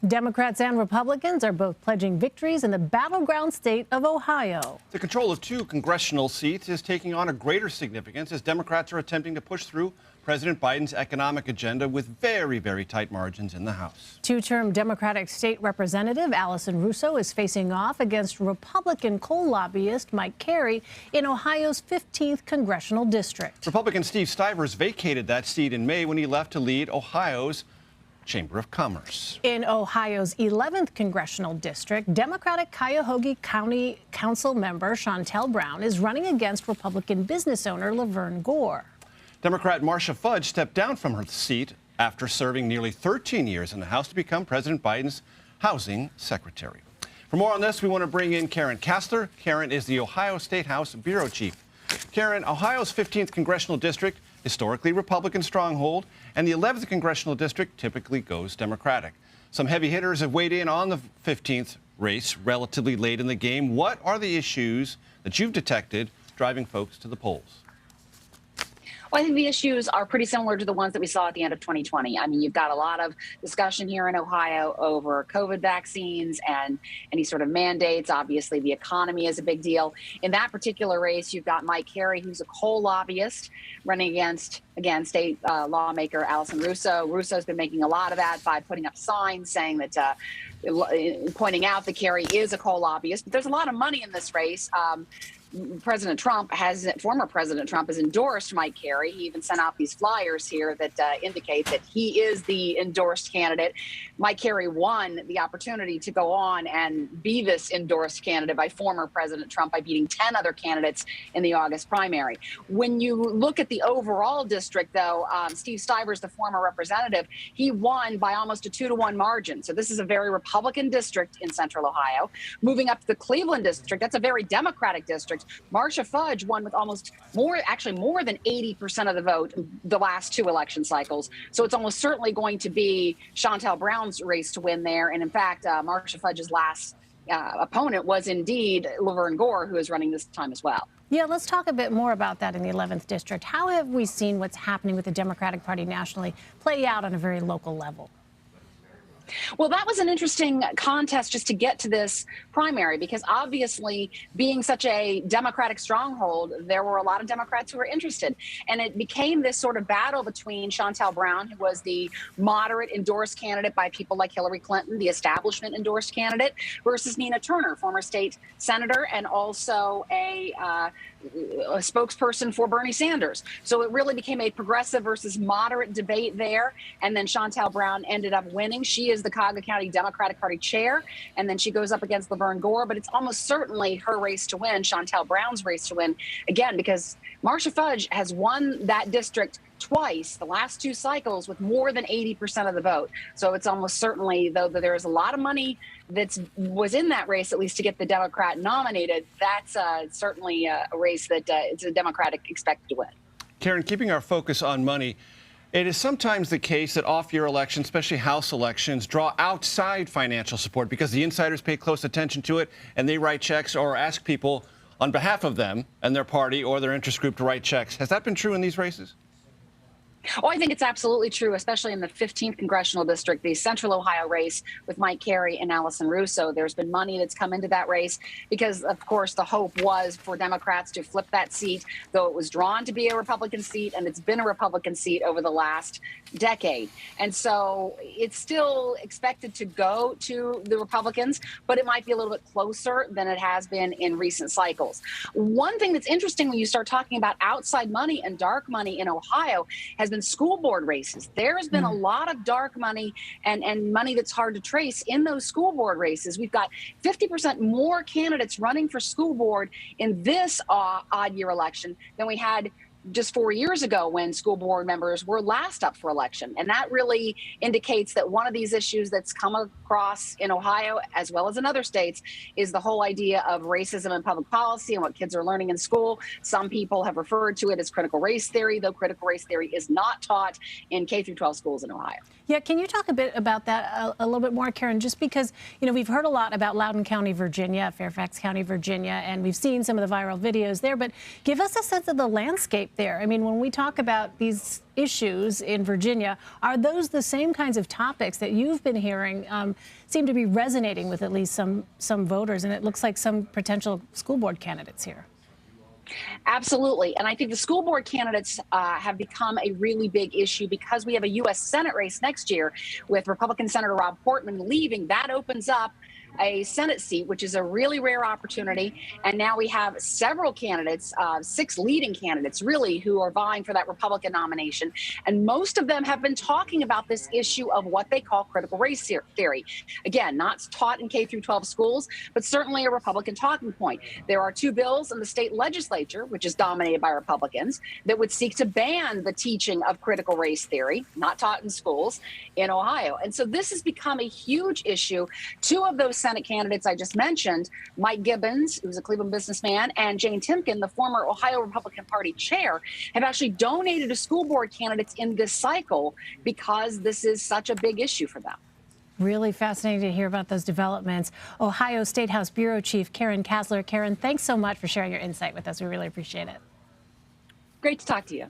Democrats and Republicans are both pledging victories in the battleground state of Ohio. The control of 2 congressional seats is taking on a greater significance as Democrats are attempting to push through President Biden's economic agenda with very, very tight margins in the House. Two-term Democratic State Representative Allison Russo is facing off against Republican coal lobbyist Mike Carey in Ohio's 15th congressional district. Republican Steve Stivers vacated that seat in May when he left to lead Ohio's Chamber of Commerce. In Ohio's 11th congressional district, Democratic Cuyahoga County Council member Shontel Brown is running against Republican business owner Laverne Gore. Democrat Marcia Fudge stepped down from her seat after serving nearly 13 years in the House to become President Biden's housing secretary. For more on this, we want to bring in Karen Kasler. Karen is the Ohio Statehouse bureau chief. Karen, Ohio's 15th congressional district, historically Republican stronghold, and the 11th congressional district typically goes Democratic. Some heavy hitters have weighed in on the 15th race relatively late in the game. What are the issues that you've detected driving folks to the polls? Well, I think the issues are pretty similar to the ones that we saw at the end of 2020. I mean, you've got a lot of discussion here in Ohio over COVID vaccines and any sort of mandates. Obviously, the economy is a big deal. In that particular race, you've got Mike Carey, who's a coal lobbyist, running against, again, state lawmaker Allison Russo. Russo's been making a lot of that by putting up signs saying that, pointing out that Carey is a coal lobbyist. But there's a lot of money in this race. Former President Trump has endorsed Mike Carey. He even sent out these flyers here that indicate that he is the endorsed candidate. Mike Carey won the opportunity to go on and be this endorsed candidate by former President Trump by beating 10 other candidates in the August primary. When you look at the overall district, though, Steve Stivers, the former representative, he won by almost a 2-to-1 margin. So this is a very Republican district in central Ohio. Moving up to the Cleveland district, that's a very Democratic district. Marcia Fudge won with more than 80% of the vote the last 2 election cycles. So it's almost certainly going to be Shontel Brown's race to win there. And in fact, Marcia Fudge's last opponent was indeed Laverne Gore, who is running this time as well. Yeah, let's talk a bit more about that in the 11th district. How have we seen what's happening with the Democratic Party nationally play out on a very local level? Well, that was an interesting contest just to get to this primary, because obviously being such a Democratic stronghold, there were a lot of Democrats who were interested. And it became this sort of battle between Shontel Brown, who was the moderate endorsed candidate by people like Hillary Clinton, the establishment endorsed candidate, versus Nina Turner, former state senator and also a spokesperson for Bernie Sanders. So it really became a progressive versus moderate debate there. And then Shontel Brown ended up winning. She is the Cuyahoga County Democratic Party chair. And then she goes up against Laverne Gore. But it's almost certainly her race to win, Shontel Brown's race to win, again, because Marcia Fudge has won that district twice, the last 2 cycles, with more than 80% of the vote. So it's almost certainly, though, that there is a lot of money that was in that race, at least to get the Democrat nominated. That's certainly a race that it's a Democratic expected to win. Karen, keeping our focus on money, it is sometimes the case that off-year elections, especially House elections, draw outside financial support because the insiders pay close attention to it and they write checks or ask people on behalf of them and their party or their interest group to write checks. Has that been true in these races? Oh, I think it's absolutely true, especially in the 15th congressional district, the central Ohio race with Mike Carey and Allison Russo. There's been money that's come into that race because, of course, the hope was for Democrats to flip that seat, though it was drawn to be a Republican seat, and it's been a Republican seat over the last decade. And so it's still expected to go to the Republicans, but it might be a little bit closer than it has been in recent cycles. One thing that's interesting when you start talking about outside money and dark money in Ohio has been school board races. There has been a lot of dark money and money that's hard to trace in those school board races. We've got 50% more candidates running for school board in this odd year election than we had just 4 years ago when school board members were last up for election. And that really indicates that one of these issues that's come across in Ohio, as well as in other states, is the whole idea of racism in public policy and what kids are learning in school. Some people have referred to it as critical race theory, though critical race theory is not taught in K-12 schools in Ohio. Yeah, can you talk a bit about that a little bit more, Karen? Just because, you know, we've heard a lot about Loudoun County, Virginia, Fairfax County, Virginia, and we've seen some of the viral videos there, but give us a sense of the landscape there? I mean, when we talk about these issues in Virginia, are those the same kinds of topics that you've been hearing seem to be resonating with at least some voters, and it looks like some potential school board candidates here? Absolutely. And I think the school board candidates have become a really big issue because we have a U.S. Senate race next year with Republican Senator Rob Portman leaving. That opens up a Senate seat, which is a really rare opportunity. And now we have several candidates, 6 leading candidates, really, who are vying for that Republican nomination. And most of them have been talking about this issue of what they call critical race theory. Again, not taught in K through 12 schools, but certainly a Republican talking point. There are 2 bills in the state legislature, which is dominated by Republicans, that would seek to ban the teaching of critical race theory, not taught in schools, in Ohio. And so this has become a huge issue. 2 of those Senate candidates I just mentioned, Mike Gibbons, who's a Cleveland businessman, and Jane Timken, the former Ohio Republican Party chair, have actually donated to school board candidates in this cycle because this is such a big issue for them. Really fascinating to hear about those developments. Ohio Statehouse Bureau Chief Karen Kasler. Karen, thanks so much for sharing your insight with us. We really appreciate it. Great to talk to you.